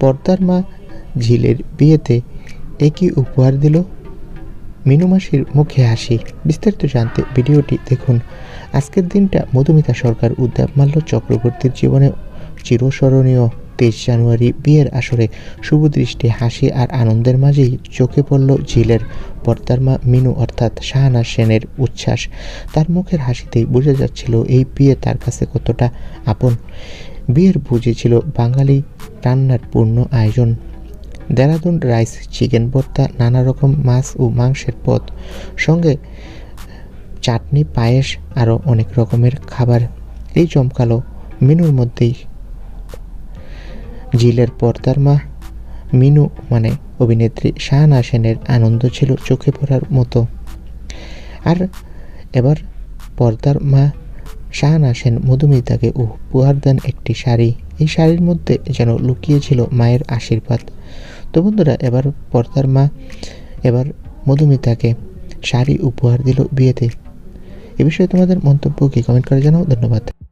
পর্দার মা ঝিলের বিয়েতে একই উপহার দিল। মিনু মাসির মুখে হাসি। বিস্তারিত জানতে ভিডিওটি দেখুন। আজকের দিনটা মধুমিতা সরকার উদ্যাপমাল্য চক্রবর্তীর জীবনে চিরস্মরণীয়। 23 জানুয়ারি বিয়ের আসরে শুভদৃষ্টি হাসি আর আনন্দের মাঝেই চোখে পড়ল ঝিলের পর্দার মা মিনু অর্থাৎ শাহানা সেনের উচ্ছ্বাস। তার মুখের হাসিতেই বোঝা যাচ্ছিল এই বিয়ে তার কাছে কতটা আপন। বিয়ের ভোজে ছিল বাঙালি রান্নার পূর্ণ আয়োজন। দেরাদুন রাইস, চিকেন ভর্তা, নানা রকম মাছ ও মাংসের পদ, সঙ্গে চাটনি, পায়েস, আরও অনেক রকমের খাবার। এই জমকালো মেনুর মধ্যেই ঝিলের পর্দার মা মিনু মানে অভিনেত্রী শাহানা সেনের আনন্দ ছিল চোখে পড়ার মতো। আর এবার পর্দার মা শাহানা সেন মধুমিতাকে উপহার দেন একটি শাড়ি। এই শাড়ির মধ্যে যেন লুকিয়ে ছিল মায়ের আশীর্বাদ। তো বন্ধুরা, এবার পর্দার মা এবার মধুমিতাকে শাড়ি উপহার দিল বিয়েতে। এ বিষয়ে তোমাদের মন্তব্য কি কমেন্ট করে জানাও। ধন্যবাদ।